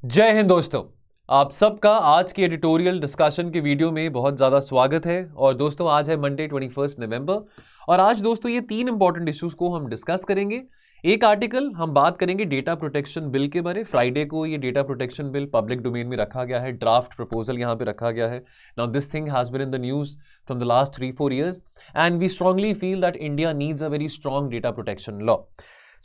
जय हिंद दोस्तों। आप सबका आज की एडिटोरियल डिस्कशन के वीडियो में बहुत ज़्यादा स्वागत है। और दोस्तों आज है मंडे 21 नवंबर और आज दोस्तों ये तीन इंपॉर्टेंट इश्यूज को हम डिस्कस करेंगे। एक आर्टिकल हम बात करेंगे डेटा प्रोटेक्शन बिल के बारे। फ्राइडे को ये data protection bill public domain में रखा गया है, ड्राफ्ट प्रपोजल यहाँ पे रखा गया है। Now this thing has been in the news from the last 3-4 years and we strongly feel that India needs a very strong data protection law.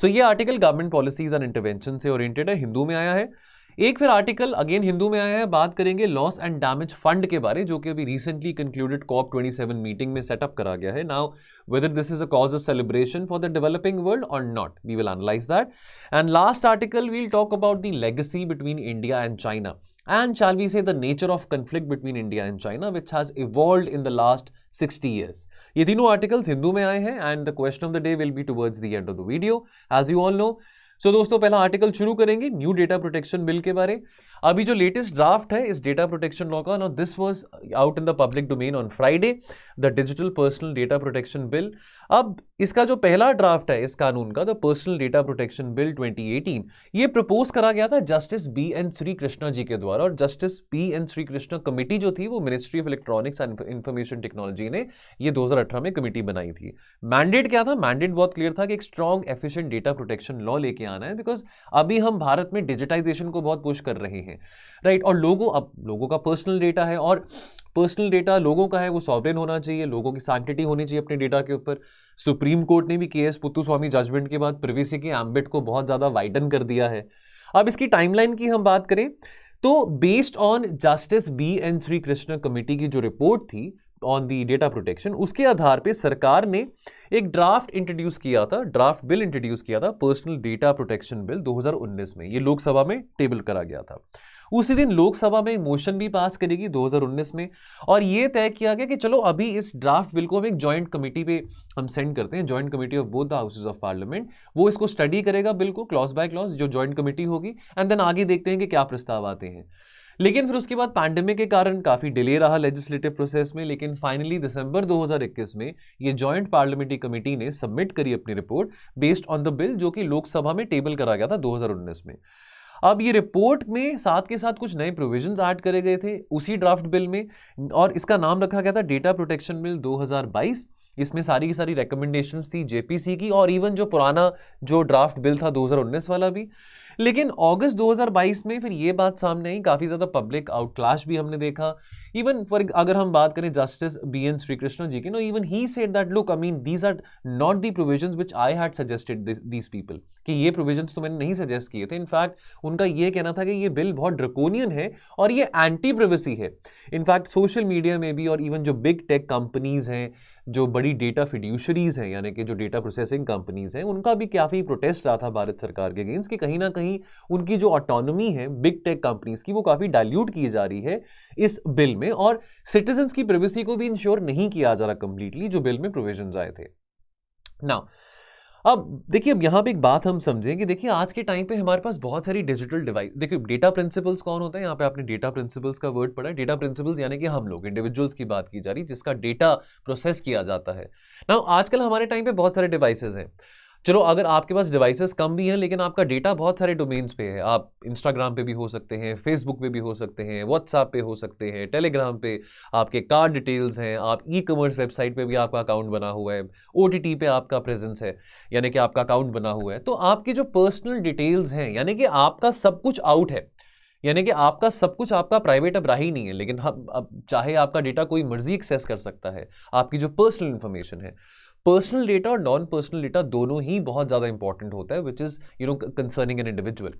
So ये article government policies and intervention से oriented है, हिंदू में आया है। एक फिर article again Hindu में आया है, बात करेंगे लॉस एंड डैमेज फंड के बारे, जो कि अभी रिसेंटली कंक्लूडेड COP27 मीटिंग में सेटअप करा गया है। Now whether this is a cause of celebration for the developing world or not, we will analyze that. And last article we'll talk about the legacy between India and China, and shall we say the nature of conflict between India and China which has evolved in the last 60 years. ये तीनों articles Hindu में आए हैं and the question of the day will be towards the end of the video as you all know. सो दोस्तों पहला article शुरू करेंगे new data protection bill के बारे। अभी जो लेटेस्ट ड्राफ्ट है इस डेटा प्रोटेक्शन लॉ का, ना this was out in the public domain on Friday, the digital personal data protection bill. अब इसका जो पहला ड्राफ्ट है इस कानून का, the personal data protection bill 2018, ये प्रपोज करा गया था जस्टिस BN श्रीकृष्णा जी के द्वारा। और जस्टिस BN श्रीकृष्णा कमेटी जो थी वो ministry of electronics and information technology ने ये 2018 में कमेटी बनाई थी। मैंडेट क्या था? मैंडेट बहुत क्लियर था कि एक strong efficient data protection law लेके आना है, बिकॉज अभी हम भारत में डिजिटाइजेशन को बहुत पुश कर रहे हैं, राइट। और लोगों का पर्सनल डेटा है और पर्सनल डेटा लोगों का है, वो सॉवरेन होना चाहिए, लोगों की सैंक्टिटी होनी चाहिए अपने डेटा के ऊपर। सुप्रीम कोर्ट ने भी KS पुत्तुस्वामी जजमेंट के बाद प्रिवेसी के एम्बिट को बहुत ज्यादा वाइडन कर दिया है। अब इसकी टाइमलाइन की हम बात करें तो based on justice BN Srikrishna committee की जो रिपोर्ट थी ऑन दी डेटा प्रोटेक्शन, उसके आधार पे सरकार ने एक ड्राफ्ट बिल इंट्रोड्यूस किया था, पर्सनल डेटा प्रोटेक्शन बिल 2019 में। ये लोकसभा में टेबल करा गया था। उसी दिन लोकसभा में मोशन भी पास करेगी 2019 में, और ये तय किया गया कि चलो अभी इस ड्राफ्ट बिल को हम एक जॉइंट कमेटी पे हम सेंड करते हैं, joint committee of both the houses of parliament. वो इसको स्टडी करेगा बिल को क्लॉज बाय क्लॉज, जो जॉइंट कमेटी होगी, एंड देन आगे देखते हैं कि क्या प्रस्ताव आते हैं। लेकिन फिर उसके बाद पैंडेमिक के कारण काफी डिले रहा लेजिस्लेटिव प्रोसेस में, लेकिन फाइनली दिसंबर 2021 में ये जॉइंट पार्लियामेंट्री कमेटी ने सबमिट करी अपनी report based on the bill, जो कि लोकसभा में टेबल करा गया था 2019 में। अब ये रिपोर्ट में साथ के साथ कुछ नए प्रोविजंस ऐड करे गए थे उसी ड्राफ्ट बिल में, और इसका नाम रखा गया था डेटा प्रोटेक्शन बिल 2022। इसमें सारी की सारी रिकमेंडेशंस थी JPC की, और इवन जो पुराना जो ड्राफ्ट बिल था 2019 वाला भी। लेकिन अगस्त 2022 में फिर ये बात सामने आई, काफी ज्यादा पब्लिक आउटक्लाश भी हमने देखा। इवन फॉर अगर हम बात करें जस्टिस BN श्रीकृष्णा जी की, no even he said that look, I mean these are not the provisions which I had suggested these people, कि ये प्रोविजंस तो मैंने नहीं सजेस्ट किए थे। इनफैक्ट उनका ये कहना था कि ये बिल बहुत ड्रकोनियन है और ये एंटी प्रिवेसी है। इनफैक्ट सोशल मीडिया में भी और इवन जो बिग टेक कंपनीज हैं, जो बड़ी डेटा फिड्यूशरीज हैं, यानी कि जो डेटा प्रोसेसिंग कंपनीज हैं, उनका भी काफी प्रोटेस्ट रहा था भारत सरकार के अगेंस्ट कि कहीं ना कहीं उनकी जो ऑटोनॉमी है बिग टेक कंपनीज की, वो काफी डाइल्यूट की जा रही है इस बिल में, और सिटीजन्स की प्राइवेसी को भी इंश्योर नहीं किया जा रहा कंप्लीटली, जो बिल में प्रोविजंस आए थे। नाउ अब देखिए, अब यहां पे एक बात हम समझें कि देखिए आज के टाइम पे हमारे पास बहुत सारी डिजिटल डिवाइस, देखिए डेटा प्रिंसिपल्स कौन होता है, यहाँ पे आपने डेटा प्रिंसिपल्स का वर्ड पढ़ा है। डेटा प्रिंसिपल्स यानी कि हम लोग इंडिविजुअल्स की बात की जा रही है, जिसका डेटा प्रोसेस किया जाता है ना। आजकल हमारे टाइम पे बहुत सारे डिवाइसेस हैं। चलो अगर आपके पास डिवाइसेस कम भी हैं, लेकिन आपका डेटा बहुत सारे डोमेन्स पे है। आप इंस्टाग्राम पे भी हो सकते हैं, फेसबुक पे भी हो सकते हैं, व्हाट्सएप पे हो सकते हैं, टेलीग्राम पे आपके कार्ड डिटेल्स हैं, आप ई-कॉमर्स वेबसाइट पे भी आपका अकाउंट बना हुआ है, OTT पे आपका प्रेजेंस है, यानी कि आपका अकाउंट बना हुआ है। तो आपकी जो पर्सनल डिटेल्स हैं, यानी कि आपका सब कुछ आउट है, यानी कि आपका सब कुछ आपका प्राइवेट अब रहा ही नहीं है। लेकिन अब चाहे आपका डेटा कोई मर्जी एक्सेस कर सकता है, आपकी जो पर्सनल इंफॉर्मेशन है। पर्सनल डेटा और नॉन पर्सनल डेटा दोनों ही बहुत ज्यादा इंपॉर्टेंट होता है, which is concerning an individual.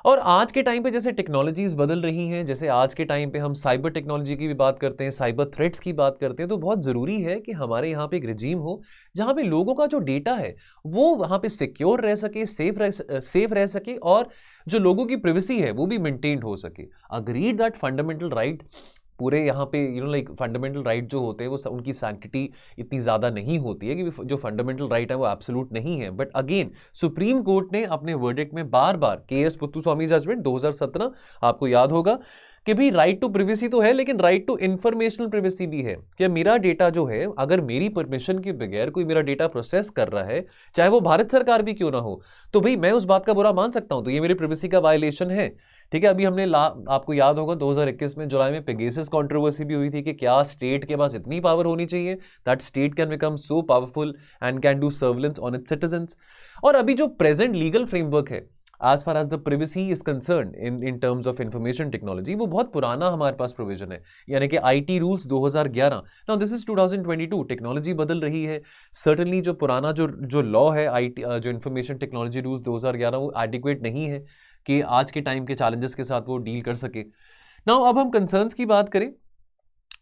और आज के टाइम पे जैसे टेक्नोलॉजीज बदल रही हैं, जैसे आज के टाइम पे हम साइबर टेक्नोलॉजी की भी बात करते हैं, साइबर थ्रेट्स की बात करते हैं, तो बहुत ज़रूरी है कि हमारे यहाँ पे एक रिजीम हो जहाँ पे लोगों का जो डेटा है वो वहाँ पे सिक्योर रह सके, सेफ रह सके, और जो लोगों की प्राइवेसी है वो भी मेंटेन हो सके। अग्रीड दैट फंडामेंटल राइट पूरे यहाँ पे लाइक फंडामेंटल राइट जो होते हैं वो उनकी सैंक्टिटी इतनी ज़्यादा नहीं होती है कि जो फंडामेंटल राइट है वो एब्सोल्यूट नहीं है। बट अगेन सुप्रीम कोर्ट ने अपने वर्डिक्ट में बार बार KS पुत्तुस्वामी जजमेंट 2017 आपको याद होगा कि भाई राइट टू प्रिवेसी तो है, लेकिन राइट टू इंफॉर्मेशनल प्रिवेसी भी है, कि मेरा डेटा जो है अगर मेरी परमिशन के बगैर कोई मेरा डेटा प्रोसेस कर रहा है, चाहे वो भारत सरकार भी क्यों ना हो, तो भाई मैं उस बात का बुरा मान सकता हूं, तो ये मेरी प्रिवेसी का वायलेशन है। ठीक है, अभी हमने आपको याद होगा 2021 में जुलाई में पेगासस कंट्रोवर्सी भी हुई थी कि क्या स्टेट के पास इतनी पावर होनी चाहिए that state can become so powerful and can do surveillance on it's citizens. और अभी जो प्रेजेंट लीगल फ्रेमवर्क है as far as the privacy is concerned in terms of information technology, वो बहुत पुराना हमारे पास प्रोविजन है, यानी कि IT rules 2011। Now this is 2022, technology बदल रही है। सर्टनली जो पुराना जो लॉ है IT जो इंफॉर्मेशन टेक्नोलॉजी रूल्स 2011 वो एडिक्वेट नहीं है कि आज के टाइम के चैलेंजेस के साथ वो डील कर सके। नाउ अब हम कंसर्न्स की बात करें,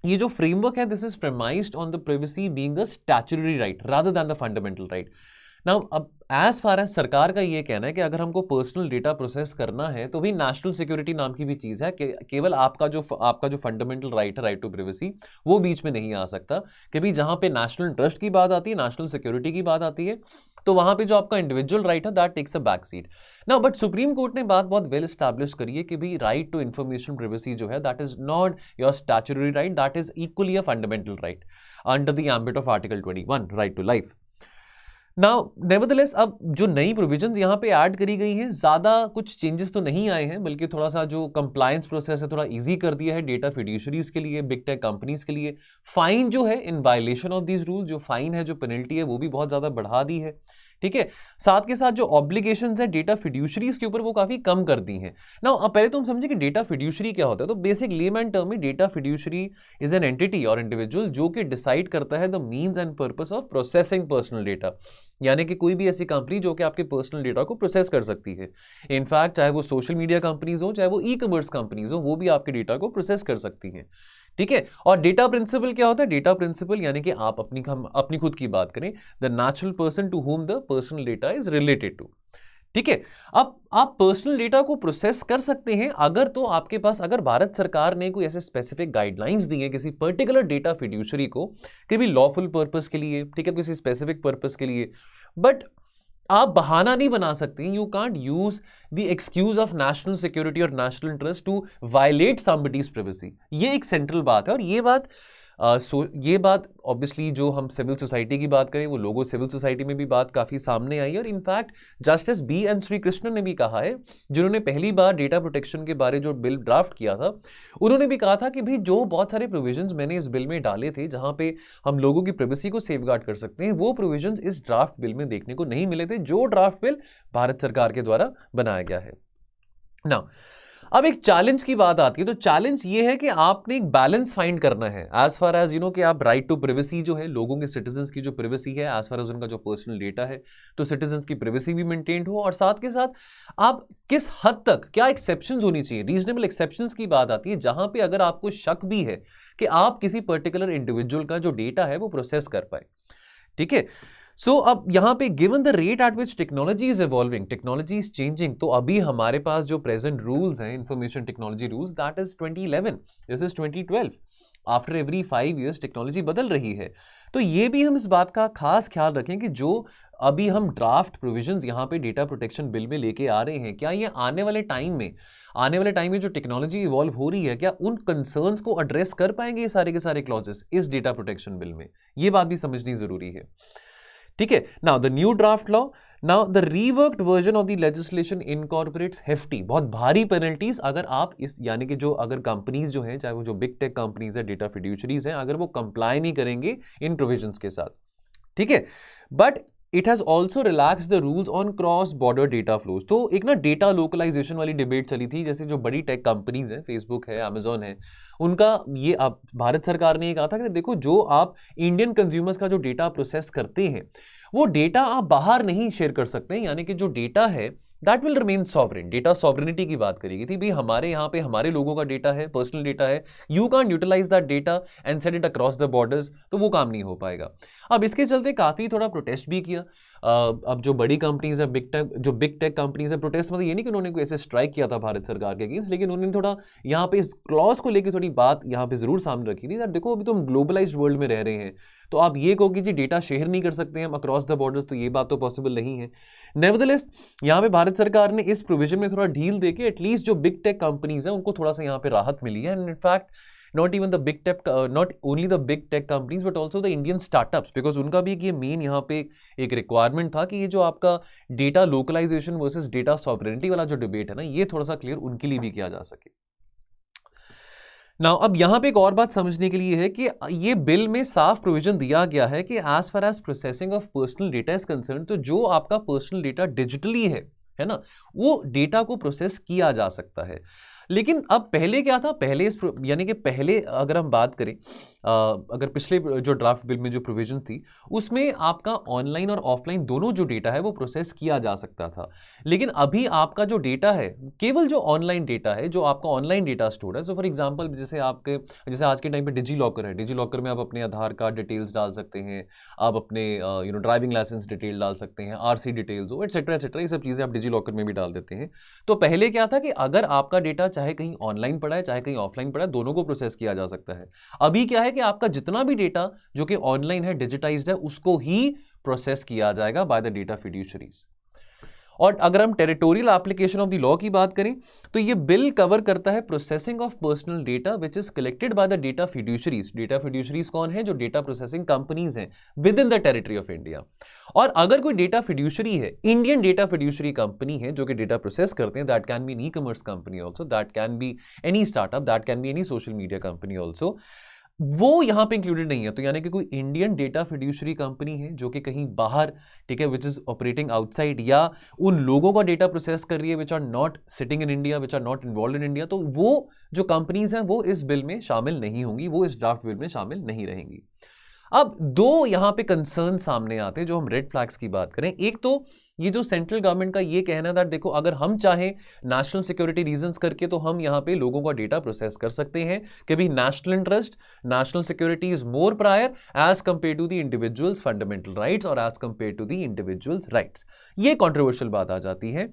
ये जो फ्रेमवर्क है this is premised on the privacy being a statutory right rather than the fundamental right. Now अब एज फार एज सरकार का ये कहना है कि अगर हमको पर्सनल डेटा प्रोसेस करना है तो भी नेशनल सिक्योरिटी नाम की भी चीज है कि केवल आपका जो फंडामेंटल राइट है, राइट टू प्राइवेसी, वो बीच में नहीं आ सकता। कि भी जहां पे नेशनल इंटरेस्ट की बात आती है, नेशनल सिक्योरिटी की बात आती है, तो वहां पे जो आपका इंडिविजुअल राइट है that takes a back seat. Now but supreme court ने बात बहुत वेल एस्टैब्लिश करी है कि भी राइट टू इंफॉर्मेशन प्राइवेसी जो है that is not your statutory right, that is equally a fundamental right under the ambit of article 21 right to life. Now nevertheless अब जो नई प्रोविजंस यहाँ पे ऐड करी गई हैं, ज्यादा कुछ चेंजेस तो नहीं आए हैं, बल्कि थोड़ा सा जो कंप्लायंस प्रोसेस है थोड़ा इजी कर दिया है डेटा फिड्यूशरीज के लिए, बिग टेक कंपनीज के लिए। फाइन जो है in violation of this rule, जो फाइन है, जो पेनल्टी है, वो भी बहुत ज्यादा बढ़ा दी है। ठीक है, साथ के साथ जो ऑब्लिगेशंस है डेटा फिड्यूशरीज के ऊपर वो काफी कम कर दी हैं। नाउ अब पहले तो हम समझे कि डेटा फिड्यूशरी क्या होता है। तो बेसिक लेमैन टर्म में data fiduciary is an entity और इंडिविजुअल जो कि डिसाइड करता है the means and purpose of processing personal data, यानी कि कोई भी ऐसी कंपनी जो कि आपके पर्सनल डेटा को प्रोसेस कर सकती है। इनफैक्ट चाहे वो सोशल मीडिया कंपनीज हो, चाहे वो ई कॉमर्स कंपनीज हो, वो भी आपके डेटा को प्रोसेस कर सकती हैं। ठीक है, और डेटा प्रिंसिपल क्या होता है? डेटा प्रिंसिपल यानी कि आप अपनी खुद की बात करें, the natural person to whom the personal data is related to. ठीक है, अब आप पर्सनल डेटा को प्रोसेस कर सकते हैं अगर तो आपके पास, अगर भारत सरकार ने कोई ऐसे स्पेसिफिक गाइडलाइंस दी है किसी पर्टिकुलर डेटा फिड्यूशरी को कि भी लॉफुल पर्पस के लिए, ठीक है, किसी स्पेसिफिक पर्पस के लिए। बट आप बहाना नहीं बना सकते, you can't use the excuse of national security और national interest to violate somebody's privacy. ये एक सेंट्रल बात है, और ये बात ऑब्वियसली जो हम सिविल सोसाइटी की बात करें, वो लोगों सिविल सोसाइटी में भी बात काफी सामने आई है। और इनफैक्ट जस्टिस BN श्रीकृष्णन ने भी कहा है, जिन्होंने पहली बार डेटा प्रोटेक्शन के बारे जो बिल ड्राफ्ट किया था, उन्होंने भी कहा था कि भाई जो बहुत सारे प्रोविजंस मैंने इस बिल में डाले थे जहां पे हम लोगों की प्राइवेसी को सेफगार्ड कर सकते हैं, वो प्रोविजंस इस ड्राफ्ट बिल में देखने को नहीं मिले थे, जो ड्राफ्ट बिल भारत सरकार के द्वारा बनाया गया है। नाउ अब एक चैलेंज की बात आती है, तो चैलेंज ये है कि आपने एक बैलेंस फाइंड करना है एज फार एज कि आप राइट टू प्राइवेसी जो है, लोगों के सिटीजन्स की जो प्राइवेसी है, एज फार एज उनका जो पर्सनल डेटा है, तो सिटीजन्स की प्राइवेसी भी मेंटेन्ड हो, और साथ के साथ आप किस हद तक, क्या एक्सेप्शंस होनी चाहिए, रीजनेबल एक्सेप्शंस की बात आती है, जहां पे अगर आपको शक भी है कि आप किसी पर्टिकुलर इंडिविजुअल का जो डेटा है वो प्रोसेस कर पाए। ठीक है, सो अब यहां पे given the rate at which technology is evolving, technology is changing, तो अभी हमारे पास जो प्रेजेंट रूल्स हैं information technology rules, that is 2011, this is 2012। After every 5 years technology बदल रही है। तो ये भी हम इस बात का खास ख्याल रखें कि जो अभी हम ड्राफ्ट प्रोविजंस यहाँ पे डेटा प्रोटेक्शन बिल में लेके आ रहे हैं, क्या ये आने वाले टाइम में जो टेक्नोलॉजी इवॉल्व हो रही है, क्या उन कंसर्न्स को एड्रेस कर पाएंगे ये सारे के सारे क्लॉजेस इस डेटा प्रोटेक्शन बिल में? ये बात भी समझनी जरूरी है। ठीक है, now the new draft law, now the reworked version of the legislation incorporates hefty, बहुत भारी पेनल्टीज अगर आप इस, यानी कि जो अगर कंपनीज जो हैं, चाहे वो जो बिग टेक कंपनीज है, डेटा फिड्यूशरीज हैं, अगर वो कंप्लाई नहीं करेंगे इन प्रोविजंस के साथ। ठीक है, but it has also relax the rules on cross border data flows. तो एक ना डेटा लोकलाइजेशन वाली डिबेट चली थी, जैसे जो बड़ी टेक कंपनीज हैं, फेसबुक है, अमेजॉन है, उनका ये अब भारत सरकार ने ये कहा था कि देखो, जो आप इंडियन कंज्यूमर्स का जो डेटा प्रोसेस करते हैं, वो डेटा आप बाहर नहीं शेयर कर सकते, यानी कि जो डेटा है that will remain sovereign. Data sovereignty की बात करी गई थी, भाई हमारे यहाँ पे हमारे लोगों का डेटा है, पर्सनल डेटा है, you can utilize that data and send it across the borders, तो वो काम नहीं हो पाएगा। अब इसके चलते काफी थोड़ा प्रोटेस्ट भी किया, अब जो बड़ी कंपनीज है, बिग टेक कंपनीज है, प्रोटेस्ट मतलब ये नहीं कि उन्होंने कोई ऐसे स्ट्राइक किया था भारत सरकार के अगेंस्ट, लेकिन उन्होंने थोड़ा यहाँ पे इस क्लॉज को लेकर थोड़ी बात यहाँ पे जरूर सामने रखी थी। देखो अभी तो हम ग्लोबलाइज्ड वर्ल्ड में रह रहे हैं, तो आप ये कहो कि जी डेटा शेयर नहीं कर सकते हैं हम अक्रॉस द बॉर्डर्स, तो ये बात तो पॉसिबल नहीं है। नेवरदलेस यहाँ पे भारत सरकार ने इस प्रोविजन में थोड़ा ढील देके एटलीस्ट जो बिग टेक कंपनीज है उनको थोड़ा सा यहाँ पे राहत मिली है। And in fact not even the big tech, not only the big tech companies but also the Indian startups, because उनका भी ये मेन यहाँ पे एक रिक्वायरमेंट था कि ये जो आपका data localization versus data sovereignty वाला जो डिबेट है ना, ये थोड़ा सा क्लियर उनके लिए भी किया जा सके। नाउ अब यहां पे एक और बात समझने के लिए है कि ये बिल में साफ प्रोविजन दिया गया है कि as far as processing of personal data is concern, तो जो आपका पर्सनल डेटा डिजिटली है ना, वो डेटा को प्रोसेस किया जा सकता है। लेकिन अब पहले क्या था, पहले यानी कि पहले अगर हम बात करें, अगर पिछले जो ड्राफ्ट बिल में जो प्रोविजन थी उसमें आपका ऑनलाइन और ऑफलाइन दोनों जो डेटा है वो प्रोसेस किया जा सकता था। लेकिन अभी आपका जो डेटा है, केवल जो ऑनलाइन डेटा है, जो आपका ऑनलाइन डेटा स्टोर है, सो फॉर एग्जांपल जैसे आज के टाइम पे डिजी लॉकर है, डिजी लॉकर में आप अपने आधार कार्ड डिटेल्स डाल सकते हैं, आप अपने ड्राइविंग लाइसेंस डिटेल डाल सकते हैं, आरसी डिटेल्स हो, एटसेट्रा एटसेट्रा, ये सब चीज़ें आप डिजी लॉकर में भी डाल देते हैं। तो पहले क्या था कि अगर आपका डेटा चाहे कहीं ऑनलाइन पड़ा है चाहे कहीं ऑफलाइन पड़ा है, दोनों को प्रोसेस किया जा सकता है। अभी क्या है कि आपका जितना भी डेटा जो कि ऑनलाइन है, डिजिटाइज्ड है, उसको ही प्रोसेस किया जाएगा बाय द डेटा फिड्यूशरीज। और अगर हम territorial application of the law की बात करें तो ये बिल कवर करता है processing of personal data which is collected by the data fiduciaries. Data fiduciaries कौन है? जो डेटा प्रोसेसिंग कंपनीज हैं within the territory of India. और अगर कोई डेटा फिड्यूशरी है, इंडियन डेटा फिड्यूशरी कंपनी है जो कि डेटा प्रोसेस करते हैं, that can be an e commerce company also, that can be any startup, that can be any social media company also, वो यहां पे इंक्लूडेड नहीं है। तो यानी कि कोई इंडियन डेटा फिड्यूशरी कंपनी है जो कि कहीं बाहर, ठीक है, विच इज ऑपरेटिंग आउटसाइड, या उन लोगों का डेटा प्रोसेस कर रही है which are not sitting in India, which are not involve in India, तो वो जो कंपनीज हैं वो इस बिल में शामिल नहीं होंगी, वो इस ड्राफ्ट बिल में शामिल नहीं रहेंगी। अब दो यहां पे कंसर्न सामने आते हैं जो हम रेड फ्लैग्स की बात करें। एक तो ये जो सेंट्रल गवर्नमेंट का ये कहना था, देखो अगर हम चाहें नेशनल सिक्योरिटी रीजंस करके तो हम यहां पे लोगों का डेटा प्रोसेस कर सकते हैं कि भाई national interest, national security is more prior as compare to the individuals fundamental rights और as compare to the individuals rights. ये कॉन्ट्रोवर्शियल बात आ जाती है।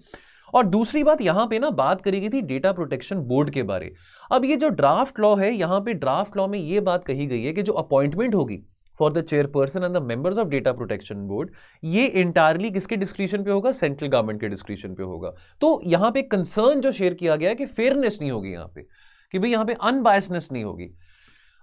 और दूसरी बात यहां पे ना बात करी गई थी डेटा प्रोटेक्शन बोर्ड के बारे। अब ये जो ड्राफ्ट लॉ है, यहां पे ड्राफ्ट लॉ में ये बात कही गई है कि जो अपॉइंटमेंट होगी for the chairperson and the members of data protection board, ये इंटायरली किसके डिस्क्रिप्शन पे होगा? सेंट्रल गवर्नमेंट के डिस्क्रिप्शन पे होगा। तो यहां पे कंसर्न जो शेयर किया गया है कि फेयरनेस नहीं होगी यहां पे, कि भाई यहां पे अनबायसनेस नहीं होगी।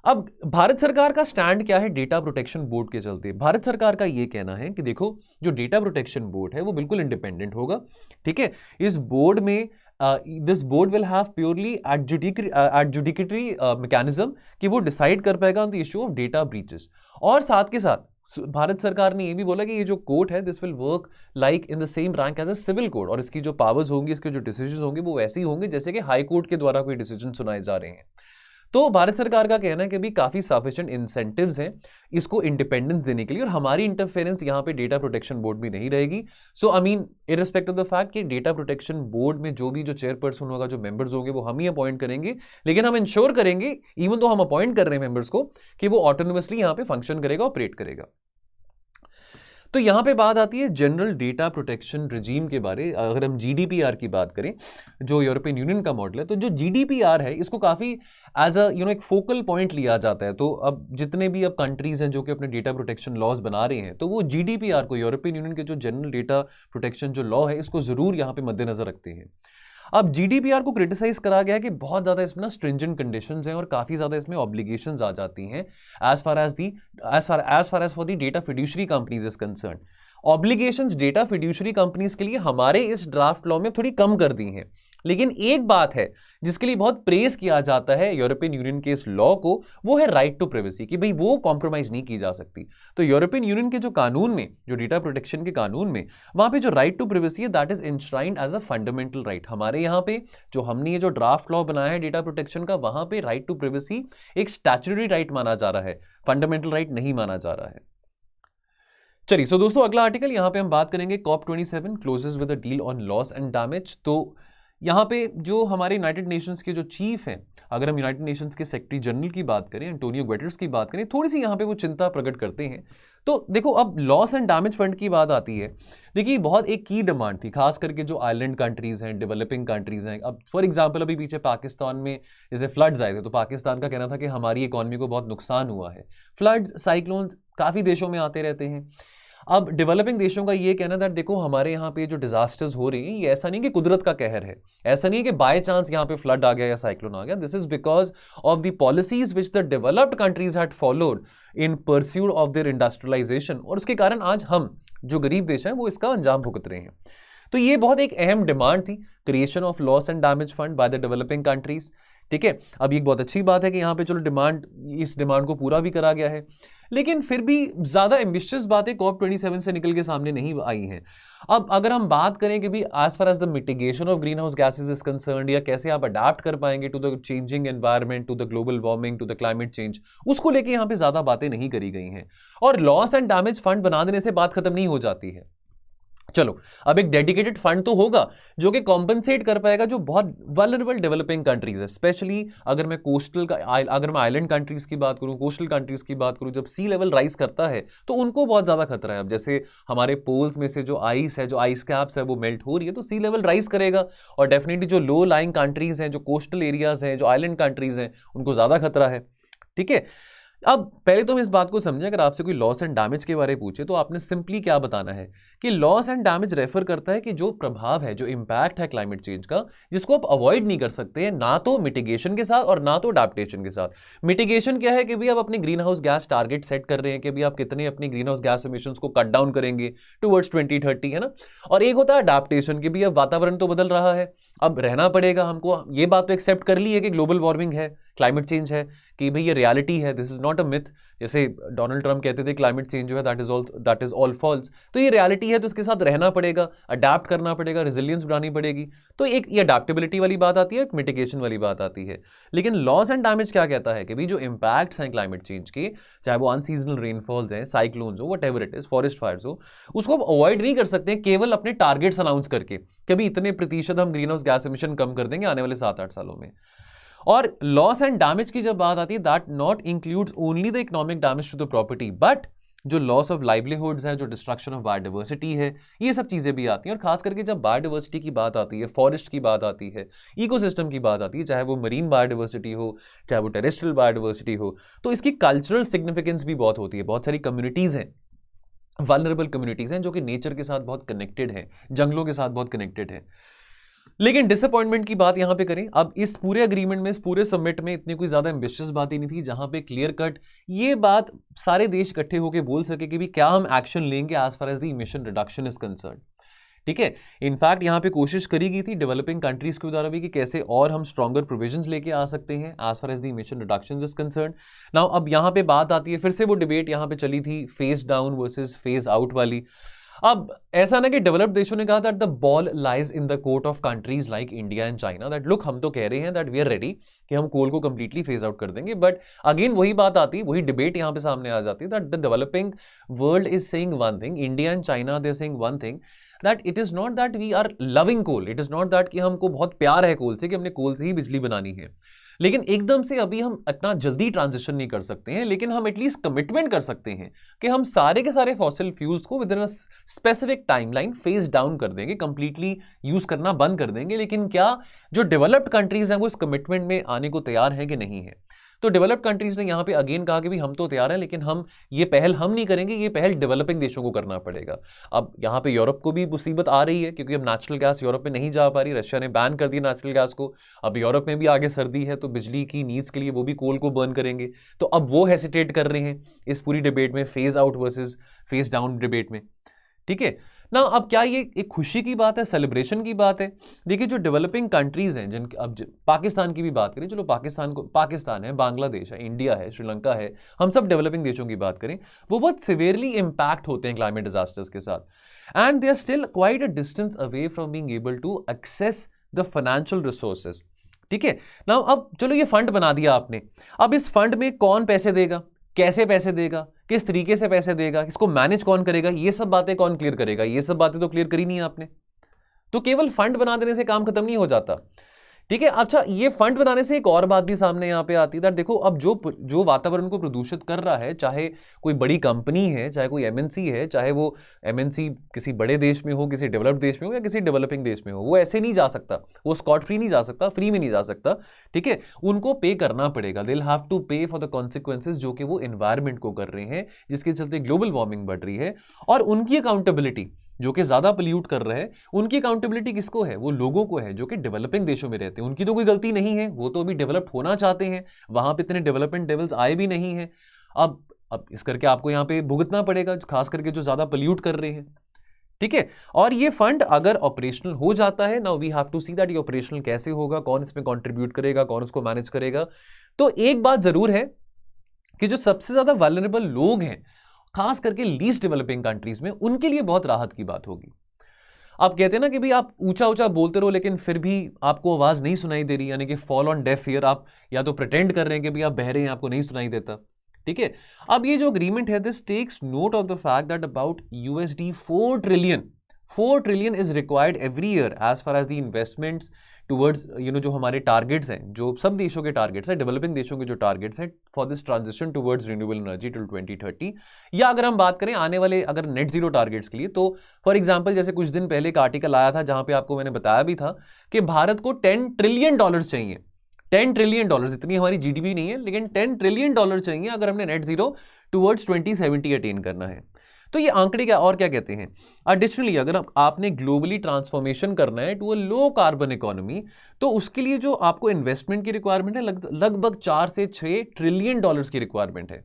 अब भारत सरकार का स्टैंड क्या है डेटा प्रोटेक्शन बोर्ड के चलते? भारत सरकार का यह कहना है कि देखो जो डेटा प्रोटेक्शन बोर्ड है वो बिल्कुल इंडिपेंडेंट होगा, ठीक है। इस बोर्ड में this board will have purely adjudicatory mechanism कि वो डिसाइड कर पाएगा on the issue of data breaches. और साथ के साथ भारत सरकार ने ये भी बोला कि ये जो कोर्ट है this will work like in the same rank as a civil court, और इसकी जो पावर्स होंगी, इसके जो डिसीजन होंगे वो वैसे ही होंगे जैसे कि हाई कोर्ट के द्वारा कोई डिसीजन सुनाए जा रहे हैं। तो भारत सरकार का कहना है कि भी काफी सफिशिएंट इंसेंटिव्स हैं इसको इंडिपेंडेंस देने के लिए, और हमारी इंटरफेरेंस यहां पे डेटा प्रोटेक्शन बोर्ड में नहीं रहेगी। So I mean irrespective of the fact कि डेटा प्रोटेक्शन बोर्ड में जो भी जो चेयरपर्सन होगा, जो मेंबर्स होंगे, वो हम ही अपॉइंट करेंगे, लेकिन हम इंश्योर करेंगे इवन तो हम अपॉइंट कर रहे हैं मेंबर्स को कि वो ऑटोनोमसली यहां पे फंक्शन करेगा, ऑपरेट करेगा। तो यहां पे बात आती है जनरल डेटा प्रोटेक्शन रिजीम के बारे। अगर हम जीडीपीआर की बात करें, जो यूरोपियन यूनियन का मॉडल है, तो जो जीडीपीआर है इसको काफी एज अ एक फोकल पॉइंट लिया जाता है। तो अब जितने भी अब कंट्रीज हैं जो कि अपने डेटा प्रोटेक्शन लॉज बना रहे हैं, तो वो जीडीपीआर को, यूरोपियन यूनियन के जो जनरल डेटा प्रोटेक्शन जो लॉ है, इसको जरूर यहाँ पे मद्देनजर रखते हैं। अब जीडीपीआर को क्रिटिसाइज करा गया है कि बहुत ज्यादा इसमें ना स्ट्रिंजेंट कंडीशंस हैं और काफी ज्यादा इसमें ऑब्लिगेशंस आ जाती हैं as far as for the data fiduciary companies is concern. Obligations data fiduciary companies के लिए हमारे इस ड्राफ्ट लॉ में थोड़ी कम कर दी हैं, लेकिन एक बात है जिसके लिए बहुत प्रेज किया जाता है यूरोपियन यूनियन के इस लॉ को, वो है राइट टू प्राइवेसी, कि भाई वो कॉम्प्रोमाइज नहीं की जा सकती। तो यूरोपियन यूनियन के जो कानून में, जो डेटा प्रोटेक्शन के कानून में, वहां पे जो राइट टू प्राइवेसी है that is enshrined as a fundamental right. हमारे यहाँ पे जो हमने ये जो ड्राफ्ट लॉ बनाया है डेटा प्रोटेक्शन का, वहां पे राइट टू प्राइवेसी एक स्टैट्यूटरी राइट माना जा रहा है, फंडामेंटल राइट नहीं माना जा रहा है। चलिए, सो दोस्तों अगला आर्टिकल यहाँ पे हम बात करेंगे COP27 closes with a deal on loss and damage. तो यहाँ पे जो हमारे यूनाइटेड नेशंस के जो चीफ हैं, अगर हम यूनाइटेड नेशंस के सेक्रेटरी जनरल की बात करें, एंटोनियो गुटेरेस की बात करें, थोड़ी सी यहाँ पे वो चिंता प्रकट करते हैं। तो देखो, अब लॉस एंड डैमेज फंड की बात आती है। देखिए, बहुत एक की डिमांड थी, खास करके जो आइलैंड कंट्रीज हैं, डेवलपिंग कंट्रीज हैं। अब फॉर एग्जांपल अभी पीछे पाकिस्तान में जैसे फ्लड्स आए थे, तो पाकिस्तान का कहना था कि हमारी इकोनॉमी को बहुत नुकसान हुआ है। फ्लड्स, साइक्लोन्स काफ़ी देशों में आते रहते हैं। अब डेवलपिंग देशों का ये कहना था, देखो हमारे यहाँ पे जो डिजास्टर्स हो रही हैं, ये ऐसा नहीं कि कुदरत का कहर है, ऐसा नहीं कि बाय चांस यहाँ पे फ्लड आ गया या साइक्लोन आ गया। This is because of the policies which the developed countries had followed in pursuit of their industrialization, और उसके कारण आज हम जो गरीब देश हैं वो इसका अंजाम भुगत रहे हैं। तो ये बहुत एक अहम डिमांड थी, creation of loss and damage fund by the developing countries. ठीक है, अब ये बहुत अच्छी बात है कि यहाँ पे चलो इस डिमांड को पूरा भी करा गया है, लेकिन फिर भी ज्यादा एम्बिशियस बातें COP27 से निकल के सामने नहीं आई हैं। अब अगर हम बात करें कि भी as far as the mitigation of green house gases is concern, या कैसे आप अडाप्ट कर पाएंगे to the changing environment, to the global warming, to the climate change, उसको लेके यहाँ पे ज्यादा बातें नहीं करी गई हैं। और लॉस एंड डैमेज फंड बना देने से बात खत्म नहीं हो जाती है। चलो, अब एक डेडिकेटेड फंड तो होगा जो कि कॉम्पनसेट कर पाएगा जो बहुत वल्नरेबल डेवलपिंग कंट्रीज है, स्पेशली अगर मैं अगर मैं आइलैंड कंट्रीज की बात करूं, कोस्टल कंट्रीज की बात करूं, जब सी लेवल राइज करता है तो उनको बहुत ज्यादा खतरा है। अब जैसे हमारे पोल्स में से जो आइस है, जो आइस कैप्स है, वो मेल्ट हो रही है, तो सी लेवल राइज करेगा, और डेफिनेटली जो लो लाइंग कंट्रीज हैं, जो कोस्टल एरियाज हैं, जो आइलैंड कंट्रीज हैं, उनको ज्यादा खतरा है। ठीक है, अब पहले तो हम इस बात को समझें, अगर आपसे कोई लॉस एंड डैमेज के बारे में पूछे तो आपने सिंपली क्या बताना है कि लॉस एंड डैमेज रेफर करता है कि जो प्रभाव है, जो इंपैक्ट है क्लाइमेट चेंज का, जिसको आप अवॉइड नहीं कर सकते हैं, ना तो मिटिगेशन के साथ और ना तो अडैप्टेशन के साथ। मिटिगेशन क्या है कि भी आप अपने green house gas target set कर रहे हैं कि भी आप कितने अपनी ग्रीन हाउस गैस एमिशंस को कट डाउन करेंगे टुवर्ड्स 2030, है ना। और एक होता है अडैप्टेशन की भी, अब वातावरण तो बदल रहा है, अब रहना पड़ेगा हमको, ये बात तो एक्सेप्ट कर ली है कि ग्लोबल वार्मिंग है, क्लाइमेट चेंज है, कि भाई ये रियलिटी है, this is not a myth. जैसे डोनाल्ड ट्रंप कहते थे क्लाइमेट चेंज जो है दैट इज ऑल फॉल्स, तो ये रियलिटी है, तो इसके साथ रहना पड़ेगा, अडैप्ट करना पड़ेगा, रेजिलियंस बढ़ानी पड़ेगी। तो एक ये अडैप्टेबिलिटी वाली बात आती है, एक मिटिगेशन वाली बात आती है। लेकिन लॉस एंड डैमेज क्या कहता है कि भाई जो इंपैक्ट्स हैं क्लाइमेट चेंज के, चाहे वो अनसीजनल रेनफॉल्स हैं, साइक्लोन्स हो, whatever it is, forest fires हो, उसको आप अवॉइड नहीं कर सकते केवल अपने टारगेट्स अनाउंस करके, कभी इतने प्रतिशत हम ग्रीन हाउस गैस एमिशन कम कर देंगे आने वाले 7-8 सालों में। और लॉस एंड डैमेज की जब बात आती है, that not includes only the economic damage to the property, but जो लॉस ऑफ लाइवलीहुड्स है, जो डिस्ट्रक्शन ऑफ बायोडाइवर्सिटी है, ये सब चीजें भी आती हैं। और खास करके जब बायोडाइवर्सिटी की बात आती है, फॉरेस्ट की बात आती है, इकोसिस्टम की बात आती है, चाहे वो मरीन बायोडाइवर्सिटी हो, चाहे वो टेरेस्ट्रियल बायोडाइवर्सिटी हो, तो इसकी कल्चरल सिग्निफिकेंस भी बहुत होती है। बहुत सारी कम्युनिटीज हैं, वल्नरेबल कम्युनिटीज हैं, जो कि नेचर के साथ बहुत कनेक्टेड हैं, जंगलों के साथ बहुत कनेक्टेड हैं। लेकिन डिसअपॉइंटमेंट की बात यहां पे करें, अब इस पूरे एग्रीमेंट में, इस पूरे समिट में इतनी कोई ज्यादा एम्बिशियस बात ही नहीं थी जहां पे क्लियर कट ये बात सारे देश इकट्ठे होकर बोल सके कि भी क्या हम एक्शन लेंगे as far as the emission reduction is concern. ठीक है, इनफैक्ट यहां पे कोशिश करी गई थी डेवलपिंग कंट्रीज के द्वारा भी कि कैसे और हम स्ट्रॉन्गर प्रोविजंस लेके आ सकते हैं as far as the emission reduction is concern. Now अब यहां पे बात आती है, फिर से वो डिबेट यहां पे चली थी phase down versus phase out वाली। अब ऐसा ना कि डेवलप्ड देशों ने कहा that the ball lies in the court of countries like India and China, that look हम तो कह रहे हैं दैट वी आर रेडी कि हम कोल को कंप्लीटली फेज आउट कर देंगे, बट अगेन वही बात आती, वही डिबेट यहां पे सामने आ जाती है that the developing world is saying one thing, India and China they are saying one thing, that it is not that we are loving coal, it is not that कि हमको बहुत प्यार है कोल से, कि हमने कोल से ही बिजली बनानी है। लेकिन एकदम से अभी हम इतना जल्दी ट्रांजिशन नहीं कर सकते हैं, लेकिन हम एटलीस्ट कमिटमेंट कर सकते हैं कि हम सारे के सारे फॉसिल फ्यूल्स को with in a specific timeline phase down कर देंगे, कंप्लीटली यूज करना बंद कर देंगे। लेकिन क्या जो डेवलप्ड कंट्रीज हैं वो इस कमिटमेंट में आने को तैयार हैं कि नहीं है? तो डेवलप्ड कंट्रीज ने यहाँ पे अगेन कहा कि भी हम तो तैयार हैं, लेकिन हम ये पहल हम नहीं करेंगे, ये पहल डेवलपिंग देशों को करना पड़ेगा। अब यहाँ पे यूरोप को भी मुसीबत आ रही है, क्योंकि अब नेचुरल गैस यूरोप में नहीं जा पा रही, रशिया ने बैन कर दिया नेचुरल गैस को। अब यूरोप में भी आगे सर्दी है, तो बिजली की नीड्स के लिए वो भी कोल को बर्न करेंगे, तो अब वो हेसिटेट कर रहे हैं इस पूरी डिबेट में, phase out versus phase down debate में। ठीक है ना, अब क्या ये एक खुशी की बात है, सेलिब्रेशन की बात है? देखिए, जो डेवलपिंग कंट्रीज हैं, जिन अब पाकिस्तान की भी बात करें, चलो पाकिस्तान है, बांग्लादेश है, इंडिया है, श्रीलंका है, हम सब डेवलपिंग देशों की बात करें, वो बहुत सिवियरली इंपैक्ट होते हैं क्लाइमेट डिजास्टर्स के साथ, and they are still quite a distance away from being able to access the financial resources. ठीक है ना, अब चलो ये फंड बना दिया आपने, अब इस फंड में कौन पैसे देगा, कैसे पैसे देगा, किस तरीके से पैसे देगा, इसको मैनेज कौन करेगा, ये सब बातें कौन क्लियर करेगा? ये सब बातें तो क्लियर करी नहीं आपने। तो केवल फंड बना देने से काम खत्म नहीं हो जाता। ठीक है। अच्छा, ये फंड बनाने से एक और बात भी सामने यहाँ पे आती है। देखो, अब जो वातावरण को प्रदूषित कर रहा है, चाहे कोई बड़ी कंपनी है, चाहे कोई एमएनसी है, चाहे वो एमएनसी किसी बड़े देश में हो, किसी डेवलप्ड देश में हो या किसी डेवलपिंग देश में हो, वो ऐसे नहीं जा सकता, वो स्कॉट फ्री नहीं जा सकता, फ्री में नहीं जा सकता। ठीक है, उनको पे करना पड़ेगा। दे विल हैव टू पे फॉर द कॉन्सिक्वेंसेज जो कि वो एनवायरमेंट को कर रहे हैं, जिसके चलते ग्लोबल वार्मिंग बढ़ रही है। और उनकी अकाउंटेबिलिटी, जो कि ज्यादा पोल्यूट कर रहे हैं, उनकी अकाउंटेबिलिटी किसको है? वो लोगों को है जो कि डेवलपिंग देशों में रहते हैं। उनकी तो कोई गलती नहीं है, वो तो अभी डेवलप्ड होना चाहते हैं, वहां पे इतने डेवलपमेंट लेवल्स आए भी नहीं है। अब इस करके आपको यहाँ पे भुगतना पड़ेगा, खास करके जो ज्यादा पोल्यूट कर रहे हैं। ठीक है, और ये फंड अगर ऑपरेशनल हो जाता है, now we have to see that ये ऑपरेशनल कैसे होगा, कौन इसमें कंट्रीब्यूट करेगा, कौन उसको मैनेज करेगा। तो एक बात जरूर है कि जो सबसे ज्यादा वल्नरेबल लोग हैं, खास करके लीस्ट डेवलपिंग कंट्रीज में, उनके लिए बहुत राहत की बात होगी। आप कहते हैं ना कि भाई आप ऊंचा ऊंचा बोलते रहो लेकिन फिर भी आपको आवाज नहीं सुनाई दे रही, यानी कि फॉल ऑन डेफ ईयर। आप या तो प्रिटेंड कर रहे हैं कि भाई आप बहरे हैं, आपको नहीं सुनाई देता। ठीक है, अब ये जो अग्रीमेंट है, this takes note of the fact that about USD 4 trillion is required every year as far as the investments towards जो हमारे टारगेट्स हैं, जो सब देशों के टारगेट्स हैं, डेवलपिंग देशों के जो टारगेट्स हैं for this transition towards renewable energy till 2030। या अगर हम बात करें आने वाले अगर नेट जीरो टारगेट्स के लिए, तो फॉर एग्जांपल जैसे कुछ दिन पहले एक आर्टिकल आया था जहां पे आपको मैंने बताया भी था कि भारत को $10 ट्रिलियन चाहिए। $10 ट्रिलियन, इतनी हमारी जीडीपी नहीं है, लेकिन $10 ट्रिलियन चाहिए अगर हमने नेट जीरो टुवर्ड्स 2070 अटेन करना है। तो ये आंकड़े क्या और क्या कहते हैं? एडिशनली अगर आपने ग्लोबली ट्रांसफॉर्मेशन करना है to a low carbon economy, तो उसके लिए जो आपको इन्वेस्टमेंट की रिक्वायरमेंट है, लगभग 4 से 6 ट्रिलियन डॉलर्स की रिक्वायरमेंट है।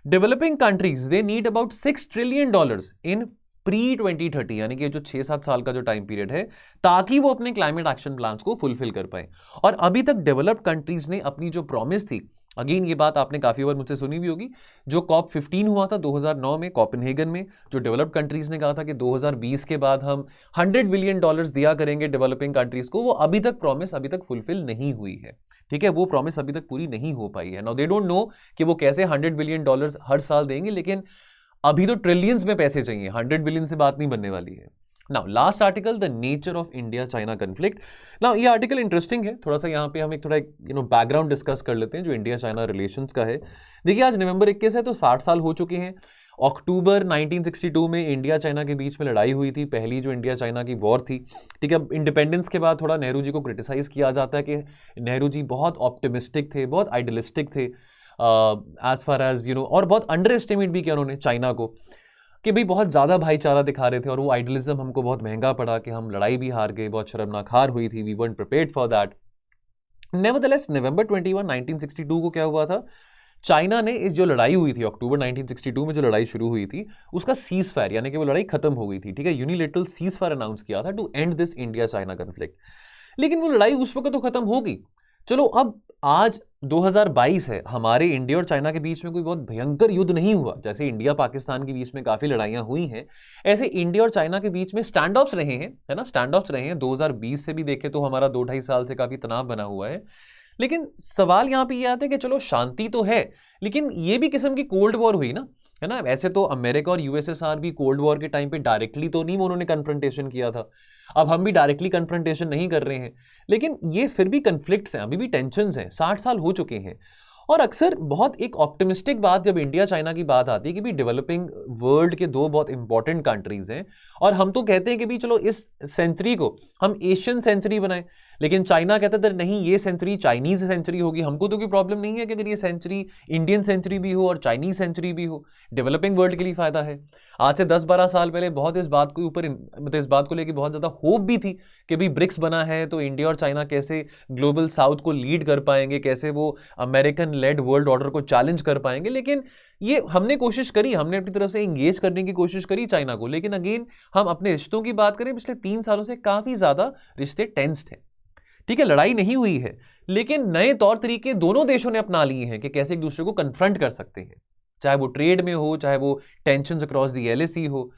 Developing countries they need about $6 trillion in pre 2030, यानी कि जो 6-7 साल का जो टाइम पीरियड है, ताकि वो अपने क्लाइमेट एक्शन प्लान्स को फुलफिल कर पाए। और अभी तक डेवलप्ड कंट्रीज ने अपनी जो प्रॉमिस थी, अगेन ये बात आपने काफी बार मुझसे सुनी भी होगी, जो COP 15 हुआ था 2009 में कोपेनहेगन में, जो डेवलप्ड कंट्रीज ने कहा था कि 2020 के बाद हम $100 बिलियन दिया करेंगे डेवलपिंग कंट्रीज को, वो अभी तक प्रॉमिस अभी तक फुलफिल नहीं हुई है। ठीक है, वो प्रॉमिस अभी तक पूरी नहीं हो पाई है। नाउ दे डोंट नो कि वो कैसे $100 बिलियन हर साल देंगे, लेकिन अभी तो ट्रिलियंस में पैसे चाहिए, 100 बिलियन से बात नहीं बनने वाली है। Now last article, the nature of India China conflict. Now ये आर्टिकल इंटरेस्टिंग है, थोड़ा सा यहाँ पे हम एक थोड़ा बैकग्राउंड डिस्कस कर लेते हैं जो इंडिया चाइना रिलेशंस का है। देखिए, आज नवंबर 21 है, तो 60 साल हो चुके हैं। अक्टूबर 1962 में इंडिया चाइना के बीच में लड़ाई हुई थी, पहली जो इंडिया चाइना की वॉर थी। ठीक है, इंडिपेंडेंस के बाद थोड़ा नेहरू जी को क्रिटिसाइज किया जाता है कि नेहरू जी बहुत ऑप्टिमिस्टिक थे, बहुत आइडियलिस्टिक थे एज फार एज और बहुत अंडर एस्टिमेट भी किया उन्होंने चाइना को, कि भाई बहुत ज़्यादा भाईचारा दिखा रहे थे और वो आइडियलिज्म हमको बहुत महंगा पड़ा, कि हम लड़ाई भी हार गए, बहुत शर्मनाक हार हुई थी, we weren't prepared for that। Nevertheless November 21, 1962 को क्या हुआ था, चाइना ने इस जो लड़ाई हुई थी अक्टूबर 1962 में जो लड़ाई शुरू हुई थी, उसका सीज फायर, यानी कि वो लड़ाई खत्म हो गई थी। ठीक है, यूनिलेटरल सीज फायर अनाउंस किया था to end this India China conflict. लेकिन वो लड़ाई उस वक्त तो खत्म होगी। चलो, अब आज 2022 है, हमारे इंडिया और चाइना के बीच में कोई बहुत भयंकर युद्ध नहीं हुआ। जैसे इंडिया पाकिस्तान के बीच में काफी लड़ाइयां हुई हैं, ऐसे इंडिया और चाइना के बीच में स्टैंड ऑफ्स रहे हैं, है ना, स्टैंड ऑफ्स रहे हैं। 2020 से भी देखें तो हमारा 2-2.5 साल से काफी तनाव बना हुआ है। लेकिन सवाल यहां पे ये आता है कि चलो शांति तो है, लेकिन ये भी किस्म की कोल्ड वॉर हुई ना, है ना। ऐसे तो अमेरिका और यूएसएसआर भी कोल्ड वॉर के टाइम पे डायरेक्टली तो नहीं उन्होंने कन्फ्रंटेशन किया था, अब हम भी डायरेक्टली कन्फ्रंटेशन नहीं कर रहे हैं, लेकिन ये फिर भी कन्फ्लिक्ट्स हैं, अभी भी टेंशन्स हैं, 60 साल हो चुके हैं। और अक्सर बहुत एक ऑप्टिमिस्टिक बात जब इंडिया चाइना की बात आती है कि भी डेवलपिंग वर्ल्ड के दो बहुत इंपॉर्टेंट कंट्रीज हैं, और हम तो कहते हैं कि भी चलो इस सेंचुरी को हम एशियन सेंचुरी बनाएं, लेकिन चाइना कहता था नहीं, ये सेंचुरी चाइनीज सेंचुरी होगी। हमको तो कोई प्रॉब्लम नहीं है कि अगर ये सेंचुरी इंडियन सेंचुरी भी हो और चाइनीज सेंचुरी भी हो, डेवलपिंग वर्ल्ड के लिए फायदा है। आज से 10-12 साल पहले बहुत इस बात के ऊपर, मतलब इस बात को लेकर बहुत ज्यादा होप भी थी कि भी ब्रिक्स बना है तो इंडिया और चाइना कैसे ग्लोबल साउथ को लीड कर पाएंगे, कैसे वो अमेरिकन लेड वर्ल्ड ऑर्डर को चैलेंज कर पाएंगे। लेकिन ये हमने कोशिश करी, हमने अपनी तरफ से इंगेज करने की कोशिश करी चाइना को, लेकिन अगेन हम अपने रिश्तों की बात करें, पिछले 3 सालों से काफी ज्यादा रिश्ते टेंस्ड हैं। ठीक है, लड़ाई नहीं हुई है, लेकिन नए तौर तरीके दोनों देशों ने अपना लिए हैं कि कैसे एक दूसरे को कन्फ्रंट कर सकते हैं, चाहे वो ट्रेड में हो, चाहे वो टेंशन्स अक्रॉस दी LAC हो।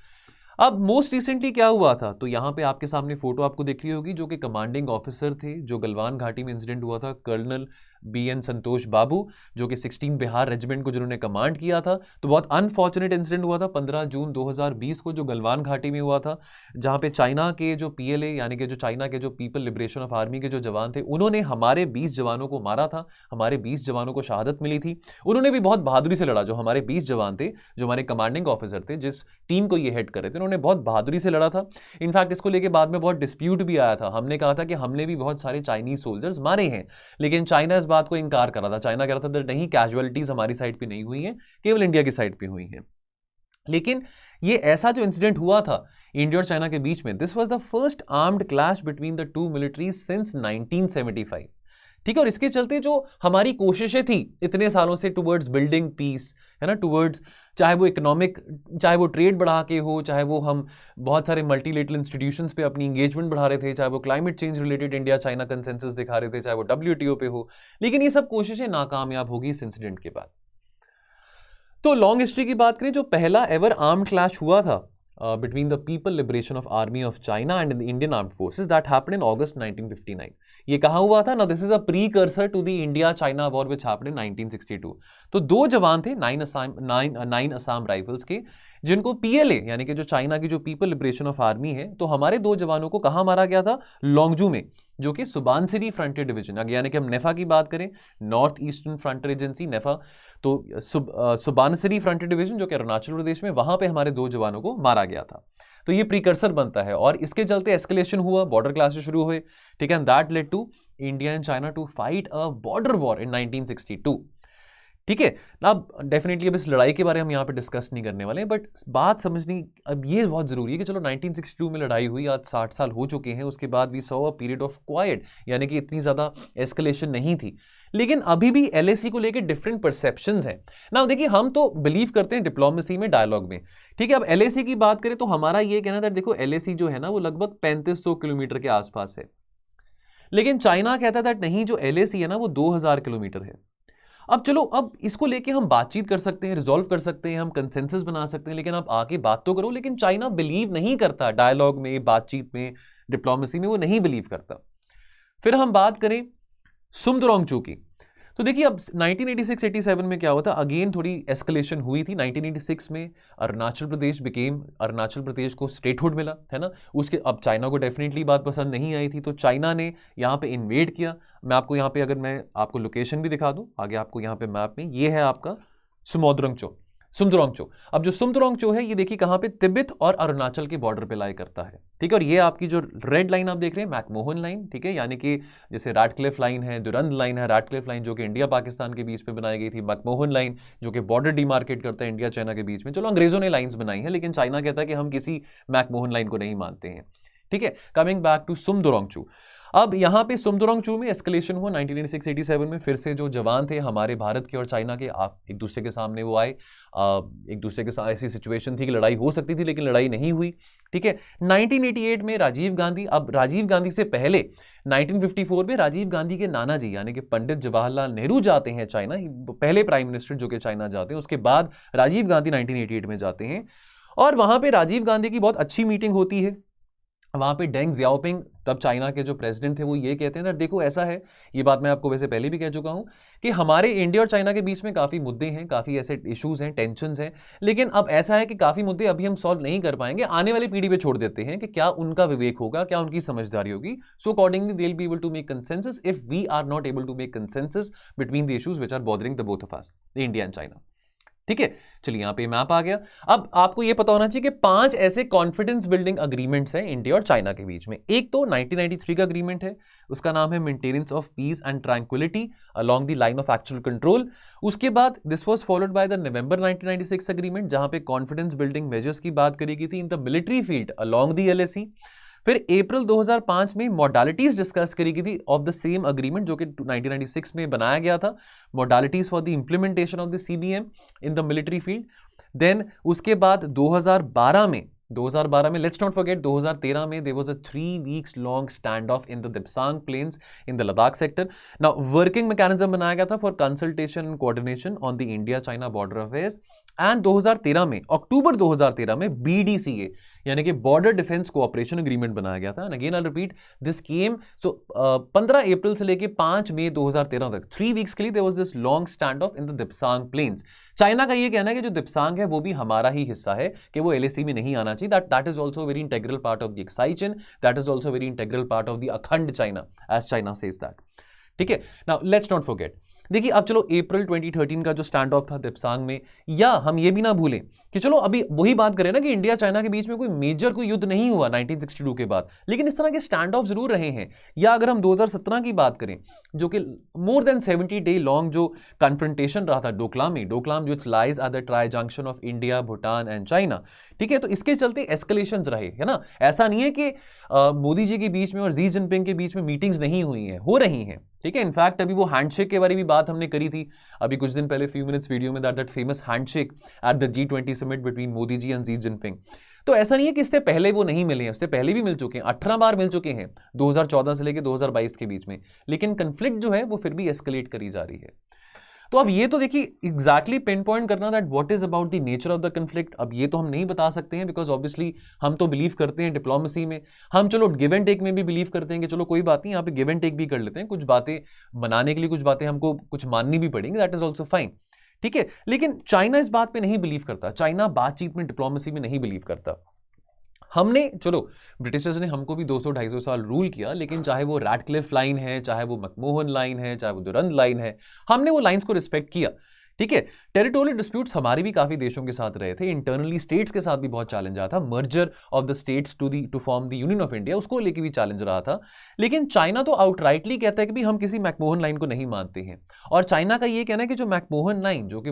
अब मोस्ट रिसेंटली क्या हुआ था, तो यहां पे आपके सामने फोटो आपको दिख रही होगी, जो कि कमांडिंग ऑफिसर थे, जो गलवान घाटी में इंसिडेंट हुआ था, कर्नल BN संतोष बाबू, जो कि 16 बिहार रेजिमेंट को जिन्होंने कमांड किया था। तो बहुत अनफॉर्चुनेट इंसिडेंट हुआ था 15 जून 2020 को, जो गलवान घाटी में हुआ था, जहां पे चाइना के जो PLA यानी कि जो चाइना के जो पीपल लिबरेशन ऑफ आर्मी के जो जवान थे, उन्होंने हमारे 20 जवानों को मारा था, हमारे 20 जवानों को शहादत मिली थी। उन्होंने भी बहुत बहादुरी से लड़ा, जो हमारे 20 जवान थे, जो हमारे कमांडिंग ऑफिसर थे, जिस टीम को ये हेड कर रहे थे, उन्होंने बहुत बहादुरी से लड़ा था। इनफैक्ट इसको लेके बाद में बहुत डिस्प्यूट भी आया था। हमने कहा था कि हमने भी बहुत सारे चाइनीज सोल्जर्स मारे हैं, लेकिन चाइना इस बात को इंकार कर रहा था। चाइना कह रहा था नहीं, कैजुअलिटीज हमारी साइड पे नहीं हुई हैं, केवल इंडिया की साइड पे हुई हैं। लेकिन ये ऐसा जो इंसिडेंट हुआ था इंडिया और चाइना के बीच में, this was the first armed clash between the two militaries since 1975। ठीक है, और इसके चलते जो हमारी कोशिशें थी इतने सालों से टुवर्ड्स बिल्डिंग पीस, है ना, टुवर्ड्स, चाहे वो इकोनॉमिक, चाहे वो ट्रेड बढ़ा के हो, चाहे वो हम बहुत सारे मल्टीलेटरल इंस्टीट्यूशंस पे अपनी इंगेजमेंट बढ़ा रहे थे, चाहे वो climate change related India China consensus दिखा रहे थे, चाहे वो WTO पे हो, लेकिन ये सब कोशिशें नाकामयाब होगी इस इंसिडेंट के बाद। तो लॉन्ग हिस्ट्री की बात करें, जो पहला एवर आर्म्ड क्लैश हुआ था between the People Liberation of Army of China and the Indian Armed Forces, that happened in August 1959. ये कहाँ हुआ था ना? This is a precursor to the India China war which happened in 1962। तो दो जवान थे 9 असम राइफल्स के, जिनको PLA यानी कि जो चाइना की जो पीपल लिबरेशन ऑफ आर्मी है, तो हमारे दो जवानों को कहाँ मारा गया था? लॉन्गजू में, जो कि सुबानसिरी फ्रंटियर डिवीजन, यानी कि हम नेफा की बात करें, नॉर्थ ईस्टर्न फ्रंटियर एजेंसी नेफा, तो सुबानसिरी फ्रंटियर डिवीजन जो कि अरुणाचल प्रदेश में, वहां पे हमारे दो जवानों को मारा गया था। तो ये प्रीकर्सर बनता है और इसके चलते एस्केलेशन हुआ, बॉर्डर क्लैशेस शुरू हुए, ठीक है, and that led to India and China to fight a border war in 1962। ठीक है, अब डेफिनेटली अब इस लड़ाई के बारे में हम यहाँ पे डिस्कस नहीं करने वाले हैं, बट बात समझनी अब ये बहुत जरूरी है कि चलो 1962 में लड़ाई हुई, आज 60 साल हो चुके हैं, उसके बाद we saw a period of quiet, यानी कि इतनी ज्यादा एस्केलेशन नहीं थी, लेकिन अभी भी LAC को लेकर डिफरेंट परसेप्शंस हैं ना। देखिए, हम तो बिलीव करते हैं डिप्लोमेसी में, डायलॉग में, ठीक है। अब LAC की बात करें तो हमारा ये कहना था, देखो LAC जो है ना वो लगभग 3500 किलोमीटर के आसपास है, लेकिन चाइना कहता था नहीं, जो LAC है ना वो 2000 किलोमीटर है। अब चलो, अब इसको लेके हम बातचीत कर सकते हैं, रिजॉल्व कर सकते हैं, हम कंसेंसस बना सकते हैं, लेकिन आप आके बात तो करो। लेकिन चाइना बिलीव नहीं करता डायलॉग में, बातचीत में, डिप्लोमेसी में, वो नहीं बिलीव करता। फिर हम बात करें सुमदुरोंगचू की, तो देखिए अब 1986-87 में क्या हुआ था, अगेन थोड़ी एस्केलेशन हुई थी। 1986 में अरुणाचल प्रदेश को स्टेटहुड मिला, है ना। उसके अब चाइना को डेफिनेटली बात पसंद नहीं आई थी, तो चाइना ने यहाँ पे इन्वेड किया। मैं आपको यहाँ पे, अगर मैं आपको लोकेशन भी दिखा दूं आगे आपको यहाँ पे मैप में, ये है आपका सुमदुरोंगचो। अब जो सुमदुरोंगचो है, ये देखिए कहाँ पे, तिब्बत और अरुणाचल के बॉर्डर पे लाई करता है, ठीक है। और ये आपकी जो रेड लाइन आप देख रहे हैं, मैकमोहन लाइन, ठीक है, यानी कि जैसे रैडक्लिफ लाइन है, दुरंद लाइन है, रैडक्लिफ लाइन जो कि इंडिया पाकिस्तान के बीच पे बनाई गई थी, मैकमोहन लाइन जो कि बॉर्डर डिमार्केट करता है इंडिया चाइना के बीच में। चलो, अंग्रेजों ने लाइन्स बनाई है, लेकिन चाइना कहता है कि हम किसी मैकमोहन लाइन को नहीं मानते हैं, ठीक है। कमिंग बैक टू सुमदुरोंगचू, अब यहाँ पे सुमदुरोंगचू में एस्केलेशन हुआ 1986-87 में। फिर से जो जवान थे हमारे भारत के और चाइना के, आप एक दूसरे के सामने वो आए, एक दूसरे के साथ ऐसी सिचुएशन थी कि लड़ाई हो सकती थी, लेकिन लड़ाई नहीं हुई, ठीक है। 1988 में राजीव गांधी, अब राजीव गांधी से पहले 1954 में राजीव गांधी के नाना जी यानी कि पंडित जवाहरलाल नेहरू जाते हैं चाइना, पहले प्राइम मिनिस्टर जो कि चाइना जाते हैं। उसके बाद राजीव गांधी 1988 में जाते हैं, और वहां पे राजीव गांधी की बहुत अच्छी मीटिंग होती है। वहां पे डेंग जियाओपिंग, तब चाइना के जो प्रेसिडेंट थे, वो ये कहते हैं ना, देखो ऐसा है, ये बात मैं आपको वैसे पहले भी कह चुका हूं कि हमारे इंडिया और चाइना के बीच में काफी मुद्दे हैं, काफी ऐसे इश्यूज हैं, टेंशंस हैं, लेकिन अब ऐसा है कि काफी मुद्दे अभी हम सॉल्व नहीं कर पाएंगे, आने वाली पीढ़ी पे छोड़ देते हैं कि क्या उनका विवेक होगा, क्या उनकी समझदारी होगी। So accordingly they will be able to make consensus if we are not able to make consensus between the issues which are bothering the both of us, India and China, ठीक है। चलिए, यहां पे मैप आ गया। अब आपको यह पता होना चाहिए कि 5 ऐसे कॉन्फिडेंस बिल्डिंग अग्रीमेंट्स हैं इंडिया और चाइना के बीच में। एक तो 1993 का अग्रीमेंट है, उसका नाम है maintenance of peace and tranquillity along the line of actual control. उसके बाद this was followed by the November 1996 agreement, जहां पे कॉन्फिडेंस बिल्डिंग मेजर्स की बात करी गई थी इन the military field along the LAC। फिर अप्रैल 2005 में मॉडलिटीज डिस्कस करी गई थी ऑफ द सेम अग्रीमेंट, जो कि 1996 में बनाया गया था, modalities for the implementation of the CBM in the military field. Then उसके बाद 2012 में लेट्स नॉट फॉरगेट 2013 में there was a 3 weeks long stand off in the Depsang plains in the Ladakh sector. Now working mechanism बनाया गया था for consultation and coordination on the India China border affairs and 2013 में, अक्टूबर 2013 में BDCA यानी कि border defence cooperation agreement बनाया गया था। And again I repeat, this came 15 अप्रैल से लेके 5 मई 2013 तक 3 वीक्स के लिए there was this long stand off in the Depsang plains. China का ये कहना है कि जो दिप्सांग है वो भी हमारा ही हिस्सा है, कि वो LAC में नहीं आना चाहिए। That is also very integral part of the Aksai Chin, that is also very integral part of the अखंड China, as China says that. ठीक है, नाउ लेट्स नॉट फॉरगेट, देखिए अब चलो अप्रैल 2013 का जो स्टैंड ऑफ था दिप्सांग में, या हम ये भी ना भूलें कि चलो अभी वही बात करें ना कि इंडिया चाइना के बीच में कोई मेजर कोई युद्ध नहीं हुआ 1962 के बाद, लेकिन इस तरह के स्टैंड ऑफ जरूर रहे हैं। या अगर हम 2017 की बात करें, जो कि मोर देन 70 डे लॉन्ग जो कन्फ्रंटेशन रहा था डोकलाम में, Doklam which lies at the tri junction of India, Bhutan and China. ठीक है, तो इसके चलते एस्केलेशंस रहे, है ना। ऐसा नहीं है कि मोदी जी के बीच में और जी जिनपिंग के बीच में मीटिंग्स नहीं हुई हैं, हो रही हैं। ठीक है, इनफैक्ट अभी वो हैंडशेक के बारे में बात हमने करी थी अभी कुछ दिन पहले, फ्यू मिनट्स वीडियो में, that famous handshake at the G20 summit between Modi ji and Xi Jinping. तो ऐसा नहीं है कि इससे पहले वो नहीं मिले हैं, उससे पहले भी मिल चुके हैं, 18 बार मिल चुके हैं 2014 से लेकर 2022 के बीच में, लेकिन कंफ्लिक्ट जो है वो फिर भी एस्केलेट करी जा रही है। तो अब ये तो देखिए एग्जैक्टली पिन पॉइंट करना that what is about the nature of the conflict, अब ये तो हम नहीं बता सकते हैं, बिकॉज ऑब्वियसली हम तो बिलीव करते हैं डिप्लोमेसी में, हम चलो गिव एंड टेक में भी बिलीव करते हैं कि चलो कोई बात नहीं, यहाँ पे गिव एंड टेक भी कर लेते हैं, कुछ बातें बनाने के लिए कुछ बातें हमको कुछ माननी भी पड़ेंगी, दैट इज ऑल्सो फाइन। ठीक है, लेकिन चाइना इस बात पे नहीं बिलीव करता, चाइना बातचीत में, डिप्लोमेसी में नहीं बिलीव करता। हमने चलो ब्रिटिशर्स ने हमको भी 200-250 साल रूल किया, लेकिन चाहे वो रैडक्लिफ लाइन है, चाहे वो मैकमोहन लाइन है, चाहे वो दुरंत लाइन है, हमने वो लाइंस को रिस्पेक्ट किया। ठीक है, टेरिटोरियल डिस्प्यूट्स हमारे भी काफी देशों के साथ रहे थे, इंटरनली स्टेट्स के साथ भी बहुत चैलेंज आया था, merger of the states to form the union of India, उसको लेके भी चैलेंज रहा था। लेकिन चाइना तो आउटराइटली कहता है कि भी हम किसी मैकमोहन लाइन को नहीं मानते हैं, और चाइना का ये कहना है कि जो मैकमोहन लाइन जो कि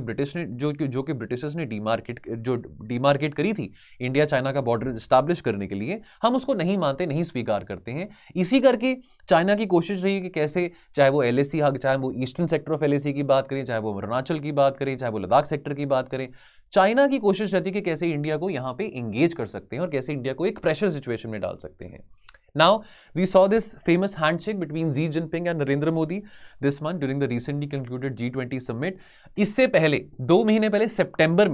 ब्रिटिशर्स ने डिमार्केट करी थी इंडिया चाइना का बॉर्डर स्टैब्लिश करने के लिए, हम उसको नहीं मानते, नहीं स्वीकार करते हैं। इसी करके चाइना की कोशिश रही है कि कैसे, चाहे वो LAC, चाहे वो ईस्टर्न सेक्टर ऑफ LAC की बात करें, चाहे वो अरुणाचल की बात करें, चाहे वो लद्दाख सेक्टर की बात करें, चाइना की कोशिश रहती है कि कैसे इंडिया को यहां पे एंगेज कर सकते हैं और कैसे इंडिया को एक प्रेशर सिचुएशन में डाल सकते हैं। Now, we saw this famous handshake between Xi Jinping and Narendra Modi this month during the recently concluded G20 summit. इससे पहले 2 महीने पहले सितंबर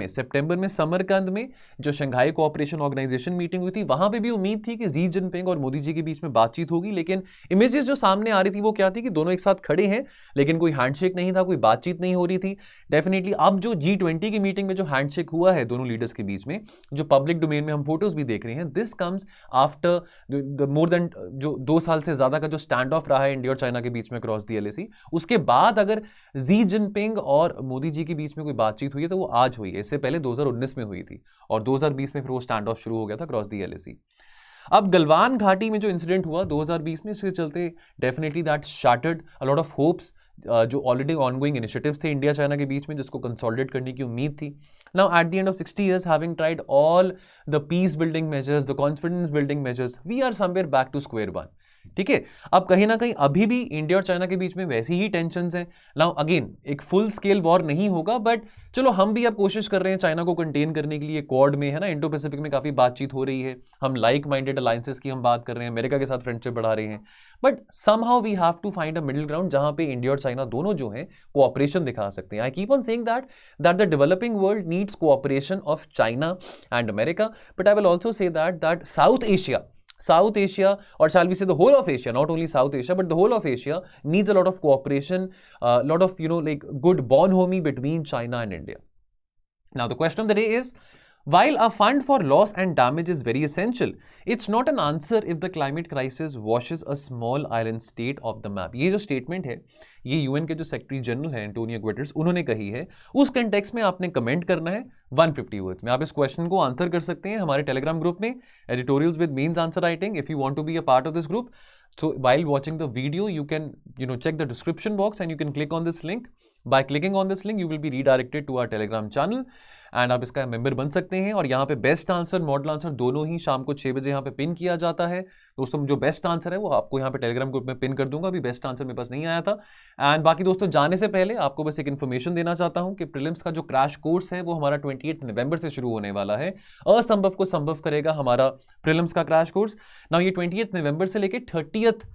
में समरकंद में जो शंघाई कोऑपरेशन ऑर्गेनाइजेशन मीटिंग हुई थी, वहां पे भी उम्मीद थी कि जी जिनपिंग और मोदी जी के बीच में बातचीत होगी, लेकिन इमेजेस जो सामने आ रही थी वो क्या थी कि दोनों एक साथ खड़े हैं, लेकिन कोई हैंडशेक नहीं था, कोई बातचीत नहीं हो रही थी। डेफिनेटली अब जो G20 की मीटिंग में जो हैंडशेक हुआ है दोनों लीडर्स के बीच में, जो पब्लिक डोमेन में हम फोटोज भी देख रहे हैं, this comes after the more than जो 2 साल से ज्यादा का जो स्टैंड ऑफ रहा है इंडिया और चाइना के बीच में क्रॉस दी LAC, उसके बाद अगर जी जिनपिंग और मोदी जी के बीच में कोई बातचीत हुई है तो वो आज हुई है, इससे पहले 2019 में हुई थी, और 2020 में फिर वो स्टैंड ऑफ शुरू हो गया था क्रॉस दी LAC। अब गलवान घाटी में जो इंसिडेंट हुआ 2020 में, इसके चलते definitely that shattered a lot of hopes, जो ऑलरेडी ऑनगोइंग इनिशिएटिव्स थे इंडिया चाइना के बीच में, जिसको कंसोलिडेट करने की उम्मीद थी। Now at the end of 60 years having tried all the peace building measures, the confidence building measures, we are somewhere back to square one. ठीक है, अब कहीं ना कहीं अभी भी इंडिया और चाइना के बीच में वैसी ही टेंशंस हैं। नाउ अगेन एक फुल स्केल वॉर नहीं होगा, बट चलो हम भी अब कोशिश कर रहे हैं चाइना को कंटेन करने के लिए, क्वाड में, है ना, इंडो पैसिफिक में काफी बातचीत हो रही है, हम लाइक माइंडेड अलायंसेस की हम बात कर रहे हैं, अमेरिका के साथ फ्रेंडशिप बढ़ा रहे हैं, but somehow we have to find a middle ground जहां पे इंडिया और चाइना दोनों जो हैं कोऑपरेशन दिखा सकते हैं। I keep on saying that the developing world needs cooperation of China and America, but I will also say that South Asia, or shall we say the whole of Asia, not only South Asia, but the whole of Asia needs a lot of cooperation, lot of, like good bonhomie between China and India. Now, the question of the day is, while a fund for loss and damage is very essential, it's not an answer if the climate crisis washes a small island state off the map. ये जो statement है, ये UN के जो secretary general हैं Antonio Guterres, उन्होंने कही है, उस कंटेक्स्ट में आपने कमेंट करना है 150 वर्ड्स में। आप इस क्वेश्चन को आंसर कर सकते हैं हमारे टेलीग्राम ग्रुप में, editorials with mains answer writing, if you want to be a part of this group. So while watching the video, you can check the description box and you can click on this link. By clicking on this link, you will be redirected to our Telegram channel and आप इसका member बन सकते हैं। और यहाँ पे best answer, model answer दोनों ही शाम को 6 बजे यहाँ पे पिन किया जाता है। दोस्तों जो बेस्ट आंसर है वो आपको यहाँ पे टेलीग्राम ग्रुप में पिन कर दूंगा, अभी बेस्ट आंसर मेरे पास नहीं आया था। एंड बाकी दोस्तों जाने से पहले आपको बस एक इन्फॉर्मेशन देना चाहता हूँ कि प्रीलिम्स का जो क्रैश कोर्स है वो हमारा 28 नवंबर से शुरू होने वाला है। असंभव को संभव करेगा हमारा प्रीलिम्स का क्रैश कोर्स। नाउ ये 28 नवंबर से लेकर 30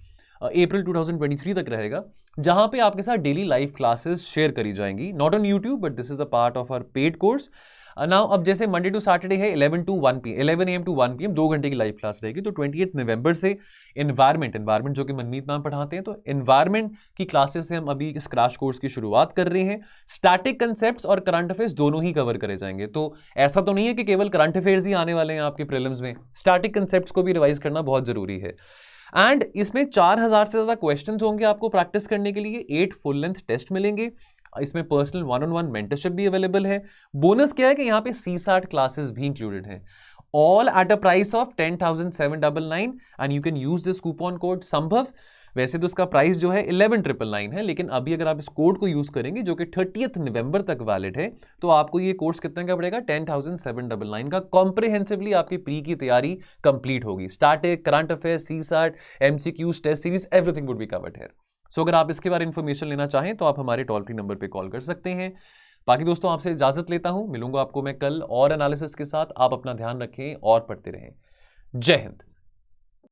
अप्रैल 2023 तक रहेगा, जहां पे आपके साथ डेली लाइव क्लासेस शेयर करी जाएंगी, not on YouTube but this is a part of our paid course. Now अब जैसे मंडे टू सैटरडे है 11 AM टू 1 PM 2 घंटे की लाइव क्लास रहेगी। तो 28 नवंबर से एनवायरमेंट जो कि मनमीत मैम पढ़ाते हैं, तो एनवायरमेंट की क्लासेस से हम अभी इस क्रैश कोर्स की शुरुआत कर रहे हैं। स्टैटिक कंसेप्ट्स और करंट अफेयर्स दोनों ही कवर करे जाएंगे। तो ऐसा तो नहीं है कि केवल करंट अफेयर्स ही आने वाले हैं आपके प्रीलिम्स में, स्टैटिक कंसेप्ट्स को भी रिवाइज करना बहुत जरूरी है। एंड इसमें 4000 से ज्यादा क्वेश्चंस होंगे आपको प्रैक्टिस करने के लिए, 8 फुल लेंथ टेस्ट मिलेंगे, इसमें पर्सनल 1-on-1 मेंटरशिप भी अवेलेबल है। बोनस क्या है कि यहाँ पे CSAT क्लासेस भी इंक्लूडेड है, all at a price of 10,799 and you can use this coupon code संभव। वैसे तो उसका प्राइस जो है 11,999 है, लेकिन अभी अगर आप इस कोड को यूज करेंगे जो कि 30 नवंबर तक वैलिड है, तो आपको ये कोर्स कितने का पड़ेगा, 10,799 का। कॉम्प्रिहेंसिवली आपकी प्री की तैयारी कंप्लीट होगी, static, current affairs, CSAT, MCQs, test series, everything would be covered here. So अगर आप इसके बारे में इंफॉर्मेशन लेना चाहें तो आप हमारे टोल फ्री नंबर पर कॉल कर सकते हैं। बाकी दोस्तों आपसे इजाजत लेता हूं, मिलूंगा आपको मैं कल और एनालिसिस के साथ। आप अपना ध्यान रखें और पढ़ते रहें। जय हिंद।